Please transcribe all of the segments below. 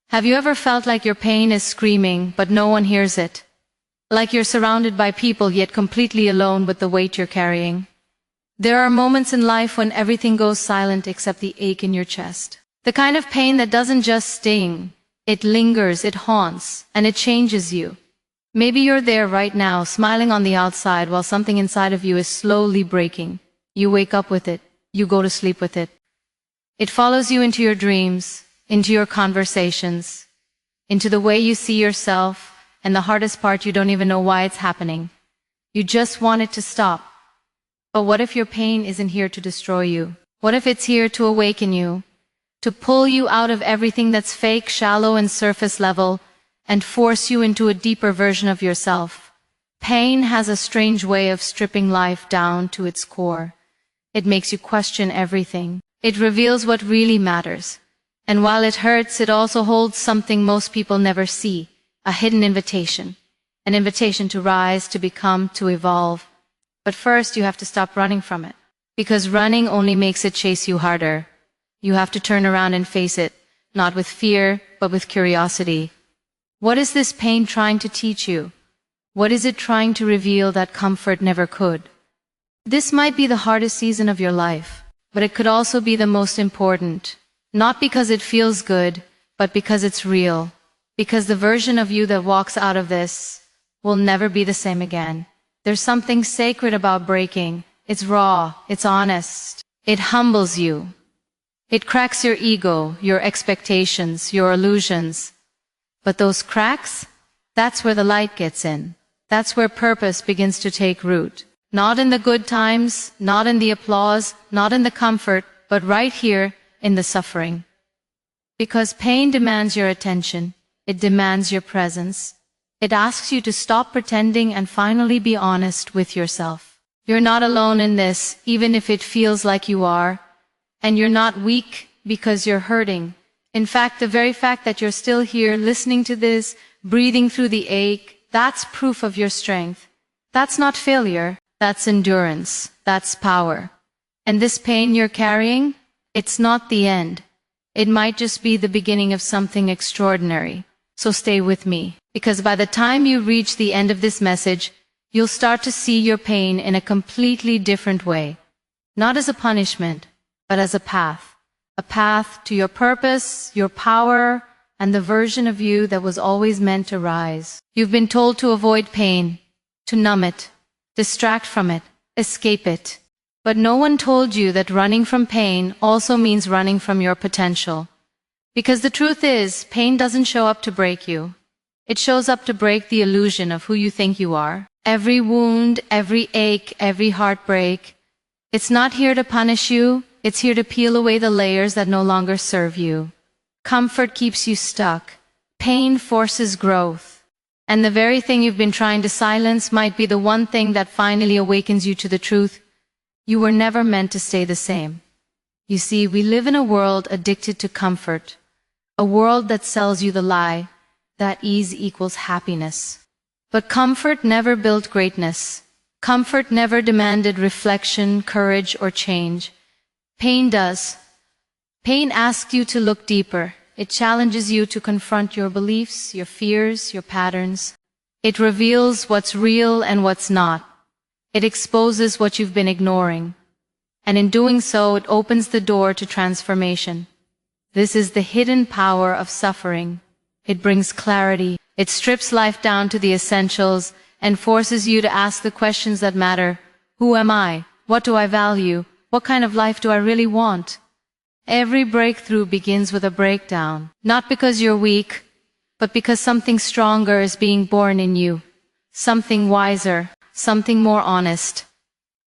Have you ever felt like your pain is screaming, but no one hears it? Like you're surrounded by people yet completely alone with the weight you're carrying? There are moments in life when everything goes silent except the ache in your chest. The kind of pain that doesn't just sting, it lingers, it haunts, and it changes you. Maybe you're there right now, smiling on the outside while something inside of you is slowly breaking. You wake up with it, you go to sleep with it. It follows you into your dreams, into your conversations, into the way you see yourself, and the hardest part, you don't even know why it's happening. You just want it to stop. But what if your pain isn't here to destroy you? What if it's here to awaken you, to pull you out of everything that's fake, shallow, and surface level, and force you into a deeper version of yourself? Pain has a strange way of stripping life down to its core. It makes you question everything. It reveals what really matters. And while it hurts, it also holds something most people never see, a hidden invitation. An invitation to rise, to become, to evolve. But first, you have to stop running from it. Because running only makes it chase you harder. You have to turn around and face it, not with fear, but with curiosity. What is this pain trying to teach you? What is it trying to reveal that comfort never could? This might be the hardest season of your life, but it could also be the most important. Not because it feels good, but because it's real. Because the version of you that walks out of this will never be the same again. There's something sacred about breaking. It's raw, it's honest. It humbles you. It cracks your ego, your expectations, your illusions. But those cracks, that's where the light gets in. That's where purpose begins to take root. Not in the good times, not in the applause, not in the comfort, but right here in the suffering. Because pain demands your attention. It demands your presence. It asks you to stop pretending and finally be honest with yourself. You're not alone in this, even if it feels like you are. And you're not weak because you're hurting. In fact, the very fact that you're still here listening to this, breathing through the ache, that's proof of your strength. That's not failure. That's endurance. That's power. And this pain you're carrying, it's not the end. It might just be the beginning of something extraordinary. So stay with me, because by the time you reach the end of this message, you'll start to see your pain in a completely different way. Not as a punishment, but as a path to your purpose, your power, and the version of you that was always meant to rise. You've been told to avoid pain, to numb it, distract from it, escape it. But no one told you that running from pain also means running from your potential. Because the truth is, pain doesn't show up to break you. It shows up to break the illusion of who you think you are. Every wound, every ache, every heartbreak, it's not here to punish you. It's here to peel away the layers that no longer serve you. Comfort keeps you stuck. Pain forces growth. And the very thing you've been trying to silence might be the one thing that finally awakens you to the truth. You were never meant to stay the same. You see, we live in a world addicted to comfort. A world that sells you the lie that ease equals happiness. But comfort never built greatness. Comfort never demanded reflection, courage, or change. Pain does. Pain asks you to look deeper. It challenges you to confront your beliefs, your fears, your patterns. It reveals what's real and what's not. It exposes what you've been ignoring. And in doing so, it opens the door to transformation. This is the hidden power of suffering. It brings clarity. It strips life down to the essentials and forces you to ask the questions that matter. Who am I? What do I value? What kind of life do I really want? Every breakthrough begins with a breakdown. Not because you're weak, but because something stronger is being born in you. Something wiser, something more honest.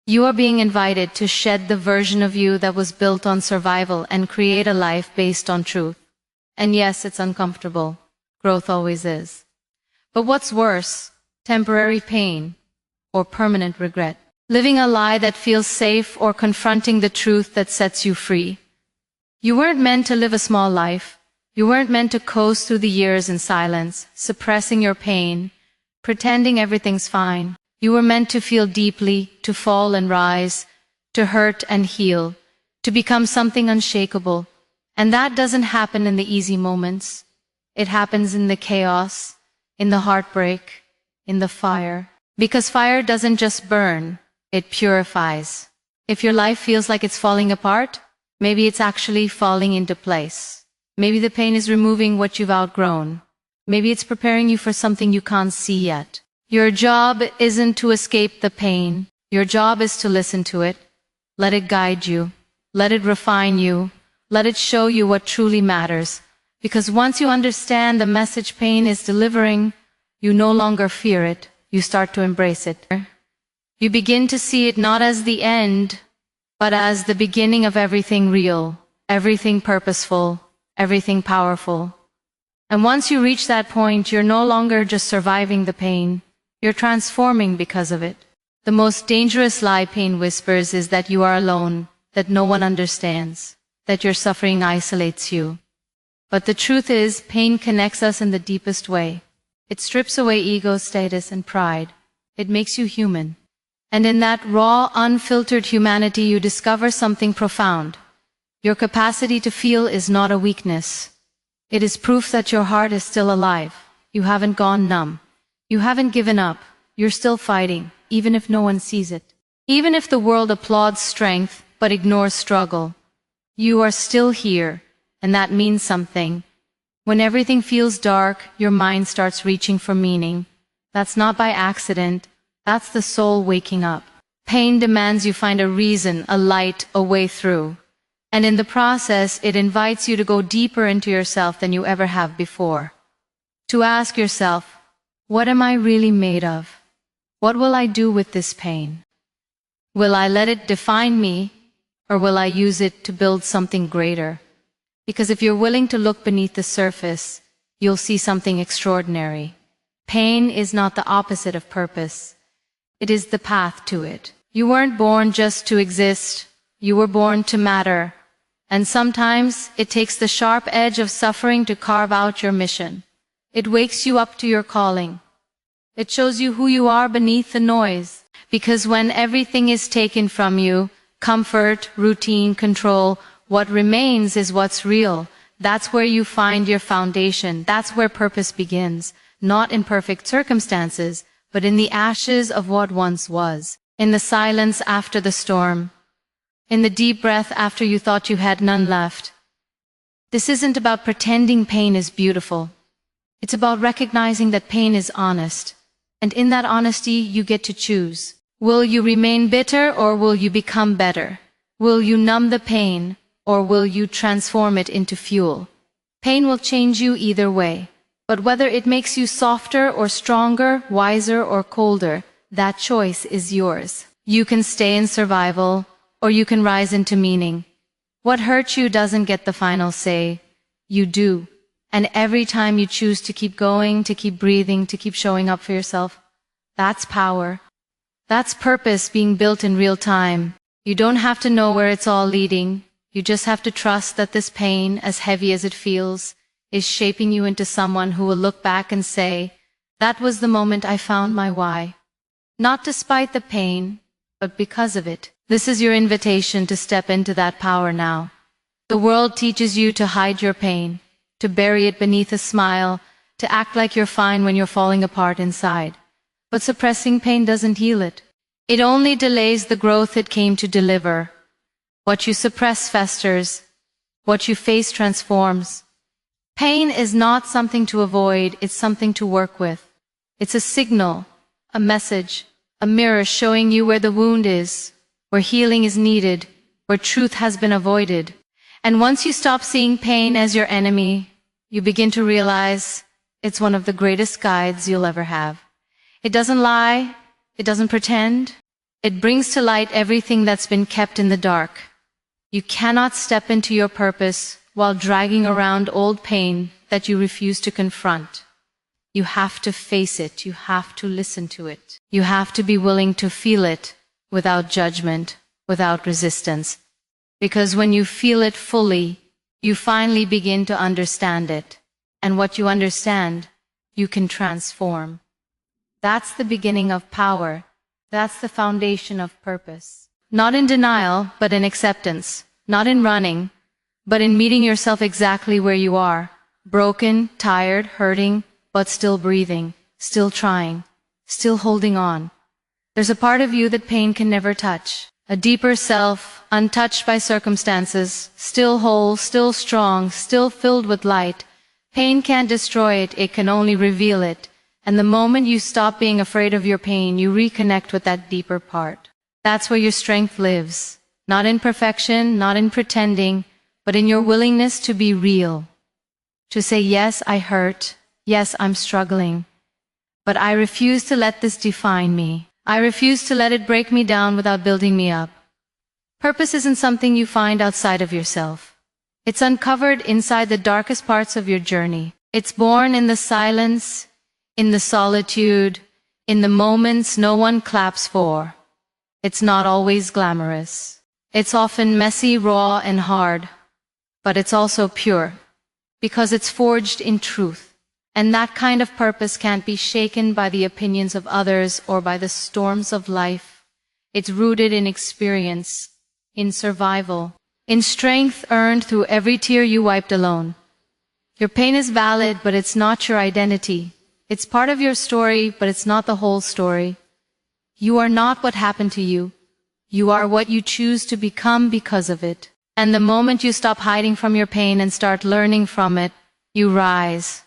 You are being invited to shed the version of you that was built on survival and create a life based on truth. And yes, it's uncomfortable. Growth always is. But what's worse, temporary pain or permanent regret? Living a lie that feels safe or confronting the truth that sets you free. You weren't meant to live a small life. You weren't meant to coast through the years in silence, suppressing your pain, pretending everything's fine. You were meant to feel deeply, to fall and rise, to hurt and heal, to become something unshakable. And that doesn't happen in the easy moments. It happens in the chaos, in the heartbreak, in the fire. Because fire doesn't just burn, it purifies. If your life feels like it's falling apart, maybe it's actually falling into place. Maybe the pain is removing what you've outgrown. Maybe it's preparing you for something you can't see yet. Your job isn't to escape the pain. Your job is to listen to it. Let it guide you. Let it refine you. Let it show you what truly matters. Because once you understand the message pain is delivering, you no longer fear it. You start to embrace it. You begin to see it not as the end, but as the beginning of everything real, everything purposeful, everything powerful. And once you reach that point, you're no longer just surviving the pain. You're transforming because of it. The most dangerous lie pain whispers is that you are alone, that no one understands, that your suffering isolates you. But the truth is, pain connects us in the deepest way. It strips away ego, status, and pride. It makes you human. And in that raw, unfiltered humanity, you discover something profound. Your capacity to feel is not a weakness. It is proof that your heart is still alive. You haven't gone numb. You haven't given up. You're still fighting, even if no one sees it. Even if the world applauds strength, but ignores struggle. You are still here, and that means something. When everything feels dark, your mind starts reaching for meaning. That's not by accident. That's the soul waking up. Pain demands you find a reason, a light, a way through. And in the process, it invites you to go deeper into yourself than you ever have before. To ask yourself, what am I really made of? What will I do with this pain? Will I let it define me, or will I use it to build something greater? Because if you're willing to look beneath the surface, you'll see something extraordinary. Pain is not the opposite of purpose. It is the path to it. You weren't born just to exist. You were born to matter. And sometimes it takes the sharp edge of suffering to carve out your mission. It wakes you up to your calling. It shows you who you are beneath the noise. Because when everything is taken from you, comfort, routine, control, what remains is what's real. That's where you find your foundation. That's where purpose begins. Not in perfect circumstances, but in the ashes of what once was. In the silence after the storm. In the deep breath after you thought you had none left. This isn't about pretending pain is beautiful. It's about recognizing that pain is honest. And in that honesty, you get to choose. Will you remain bitter or will you become better? Will you numb the pain or will you transform it into fuel? Pain will change you either way. But whether it makes you softer or stronger, wiser or colder, that choice is yours. You can stay in survival or you can rise into meaning. What hurt you doesn't get the final say. You do. And every time you choose to keep going, to keep breathing, to keep showing up for yourself, that's power. That's purpose being built in real time. You don't have to know where it's all leading. You just have to trust that this pain, as heavy as it feels, is shaping you into someone who will look back and say, that was the moment I found my why. Not despite the pain, but because of it. This is your invitation to step into that power now. The world teaches you to hide your pain, to bury it beneath a smile, to act like you're fine when you're falling apart inside. But suppressing pain doesn't heal it. It only delays the growth it came to deliver. What you suppress festers. What you face transforms. Pain is not something to avoid, it's something to work with. It's a signal, a message, a mirror showing you where the wound is, where healing is needed, where truth has been avoided. And once you stop seeing pain as your enemy, you begin to realize it's one of the greatest guides you'll ever have. It doesn't lie, it doesn't pretend, it brings to light everything that's been kept in the dark. You cannot step into your purpose while dragging around old pain that you refuse to confront. You have to face it, you have to listen to it. You have to be willing to feel it without judgment, without resistance. Because when you feel it fully, you finally begin to understand it. And what you understand, you can transform. That's the beginning of power. That's the foundation of purpose. Not in denial, but in acceptance. Not in running, but in meeting yourself exactly where you are. broken, tired, hurting, but still breathing, still trying, still holding on. There's a part of you that pain can never touch. A deeper self, untouched by circumstances, still whole, still strong, still filled with light. Pain can't destroy it, it can only reveal it. And the moment you stop being afraid of your pain, you reconnect with that deeper part. That's where your strength lives. Not in perfection, not in pretending, but in your willingness to be real. To say, yes, I hurt. Yes, I'm struggling. But I refuse to let this define me. I refuse to let it break me down without building me up. Purpose isn't something you find outside of yourself. It's uncovered inside the darkest parts of your journey. It's born in the silence, in the solitude, in the moments no one claps for. It's not always glamorous. It's often messy, raw, and hard. But it's also pure, because it's forged in truth. And that kind of purpose can't be shaken by the opinions of others or by the storms of life. It's rooted in experience, in survival, in strength earned through every tear you wiped alone. Your pain is valid, but it's not your identity. It's part of your story, but it's not the whole story. You are not what happened to you. You are what you choose to become because of it. And the moment you stop hiding from your pain and start learning from it, you rise.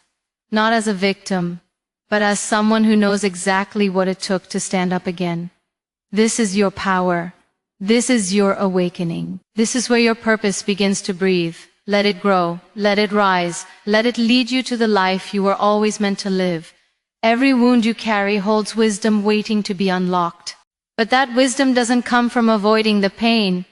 Not as a victim, but as someone who knows exactly what it took to stand up again. This is your power. This is your awakening. This is where your purpose begins to breathe. Let it grow. Let it rise. Let it lead you to the life you were always meant to live. Every wound you carry holds wisdom waiting to be unlocked. But that wisdom doesn't come from avoiding the pain.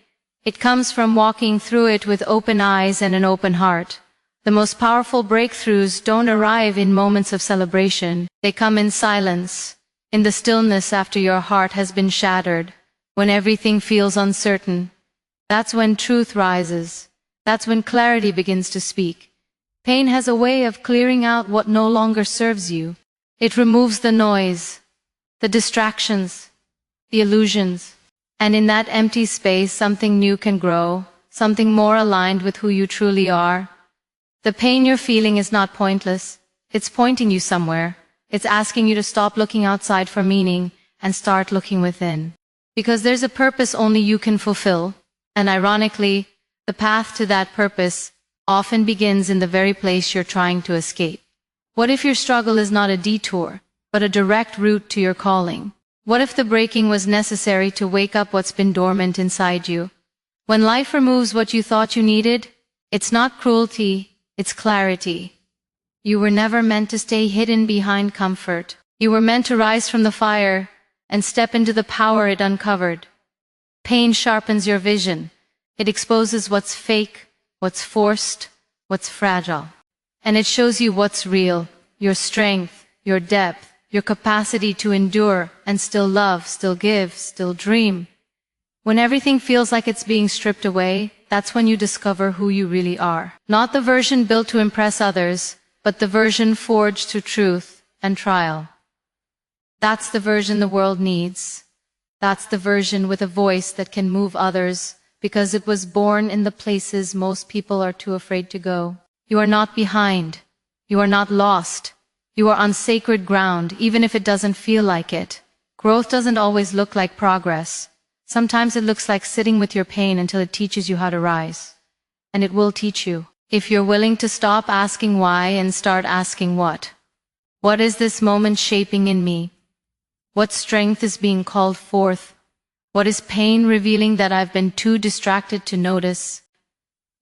It comes from walking through it with open eyes and an open heart. The most powerful breakthroughs don't arrive in moments of celebration. They come in silence, in the stillness after your heart has been shattered, when everything feels uncertain. That's when truth rises. That's when clarity begins to speak. Pain has a way of clearing out what no longer serves you. It removes the noise, the distractions, the illusions. And in that empty space, something new can grow, something more aligned with who you truly are. The pain you're feeling is not pointless. It's pointing you somewhere. It's asking you to stop looking outside for meaning and start looking within. Because there's a purpose only you can fulfill. And ironically, the path to that purpose often begins in the very place you're trying to escape. What if your struggle is not a detour, but a direct route to your calling? What if the breaking was necessary to wake up what's been dormant inside you? When life removes what you thought you needed, it's not cruelty. It's clarity. You were never meant to stay hidden behind comfort. You were meant to rise from the fire and step into the power it uncovered. Pain sharpens your vision. It exposes what's fake, what's forced, what's fragile. And it shows you what's real, your strength, your depth, your capacity to endure and still love, still give, still dream. When everything feels like it's being stripped away, that's when you discover who you really are. Not the version built to impress others, but the version forged through truth and trial. That's the version the world needs. That's the version with a voice that can move others, because it was born in the places most people are too afraid to go. You are not behind. You are not lost. You are on sacred ground, even if it doesn't feel like it. Growth doesn't always look like progress. Sometimes it looks like sitting with your pain until it teaches you how to rise. And it will teach you, if you're willing to stop asking why and start asking what. What is this moment shaping in me? What strength is being called forth? What is pain revealing that I've been too distracted to notice?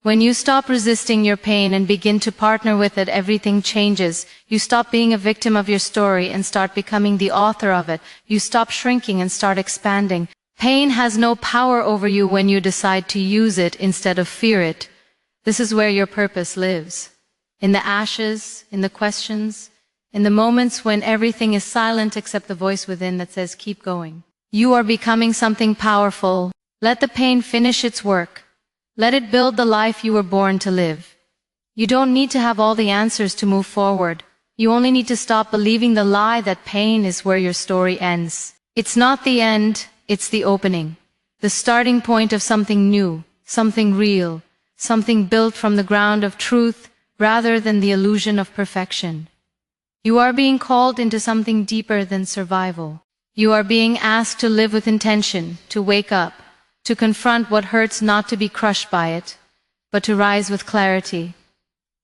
When you stop resisting your pain and begin to partner with it, everything changes. You stop being a victim of your story and start becoming the author of it. You stop shrinking and start expanding. Pain has no power over you when you decide to use it instead of fear it. This is where your purpose lives. In the ashes, in the questions, in the moments when everything is silent except the voice within that says, keep going. You are becoming something powerful. Let the pain finish its work. Let it build the life you were born to live. You don't need to have all the answers to move forward. You only need to stop believing the lie that pain is where your story ends. It's not the end. It's the opening, the starting point of something new, something real, something built from the ground of truth, rather than the illusion of perfection. You are being called into something deeper than survival. You are being asked to live with intention, to wake up, to confront what hurts, not to be crushed by it, but to rise with clarity.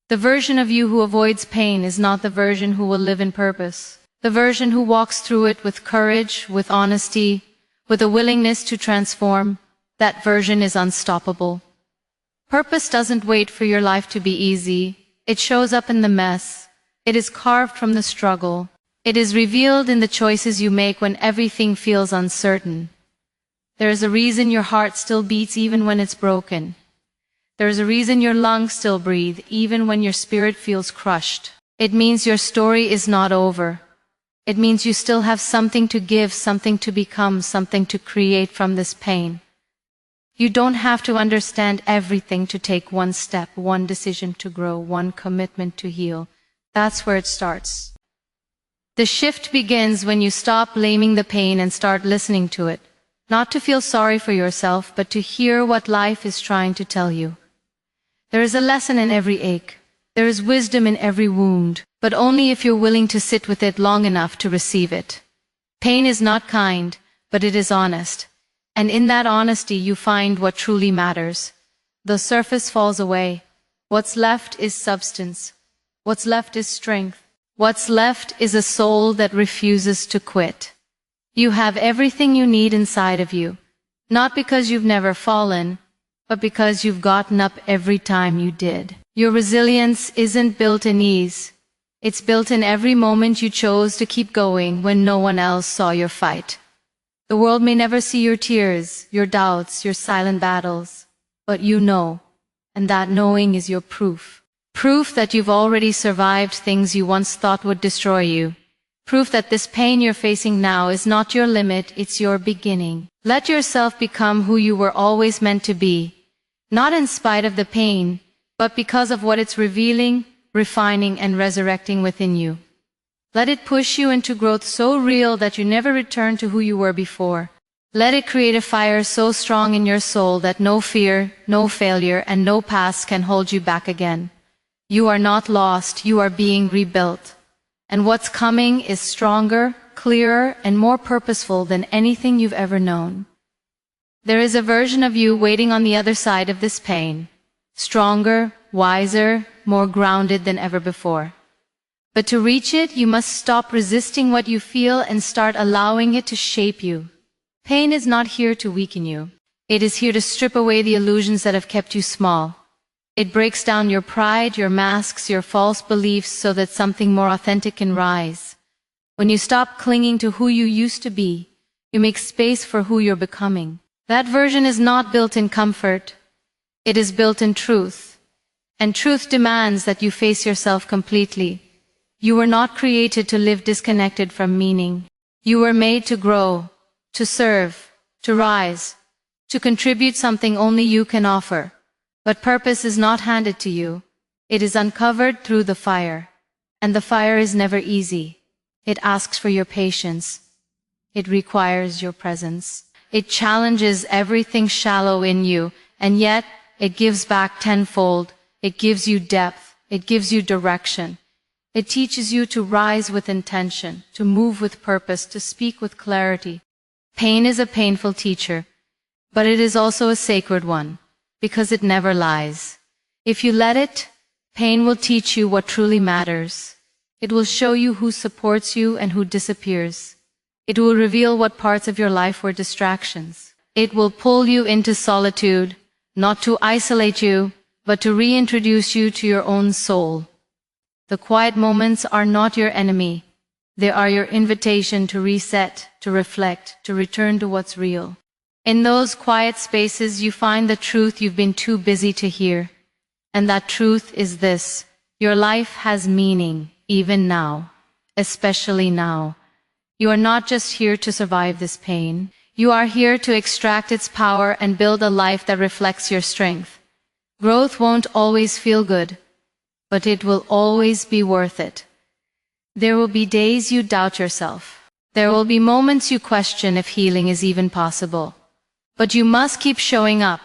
The version of you who avoids pain is not the version who will live in purpose. The version who walks through it with courage, with honesty, with a willingness to transform, that version is unstoppable. Purpose doesn't wait for your life to be easy. It shows up in the mess. It is carved from the struggle. It is revealed in the choices you make when everything feels uncertain. There is a reason your heart still beats even when it's broken. There is a reason your lungs still breathe even when your spirit feels crushed. It means your story is not over. It means you still have something to give, something to become, something to create from this pain. You don't have to understand everything to take one step, one decision to grow, one commitment to heal. That's where it starts. The shift begins when you stop blaming the pain and start listening to it. Not to feel sorry for yourself, but to hear what life is trying to tell you. There is a lesson in every ache. There is wisdom in every wound, but only if you're willing to sit with it long enough to receive it. Pain is not kind, but it is honest. And in that honesty you find what truly matters. The surface falls away. What's left is substance. What's left is strength. What's left is a soul that refuses to quit. You have everything you need inside of you, not because you've never fallen, but because you've gotten up every time you did. Your resilience isn't built in ease. It's built in every moment you chose to keep going when no one else saw your fight. The world may never see your tears, your doubts, your silent battles, but you know, and that knowing is your proof. Proof that you've already survived things you once thought would destroy you. Proof that this pain you're facing now is not your limit, it's your beginning. Let yourself become who you were always meant to be, not in spite of the pain, but because of what it's revealing, refining, and resurrecting within you. Let it push you into growth so real that you never return to who you were before. Let it create a fire so strong in your soul that no fear, no failure, and no past can hold you back again. You are not lost, you are being rebuilt. And what's coming is stronger, clearer, and more purposeful than anything you've ever known. There is a version of you waiting on the other side of this pain. Stronger, wiser, more grounded than ever before. But to reach it, you must stop resisting what you feel and start allowing it to shape you. Pain is not here to weaken you. It is here to strip away the illusions that have kept you small. It breaks down your pride, your masks, your false beliefs so that something more authentic can rise. When you stop clinging to who you used to be, you make space for who you're becoming. That version is not built in comfort. It is built in truth. And truth demands that you face yourself completely. You were not created to live disconnected from meaning. You were made to grow, to serve, to rise, to contribute something only you can offer. But purpose is not handed to you. It is uncovered through the fire. And the fire is never easy. It asks for your patience. It requires your presence. It challenges everything shallow in you, and yet it gives back tenfold. It gives you depth. It gives you direction. It teaches you to rise with intention, to move with purpose, to speak with clarity. Pain is a painful teacher, but it is also a sacred one, because it never lies. If you let it, pain will teach you what truly matters. It will show you who supports you and who disappears. It will reveal what parts of your life were distractions. It will pull you into solitude, not to isolate you, but to reintroduce you to your own soul. The quiet moments are not your enemy. They are your invitation to reset, to reflect, to return to what's real. In those quiet spaces you find the truth you've been too busy to hear. And that truth is this: your life has meaning, even now, especially now. You are not just here to survive this pain. You are here to extract its power and build a life that reflects your strength. Growth won't always feel good, but it will always be worth it. There will be days you doubt yourself. There will be moments you question if healing is even possible. But you must keep showing up,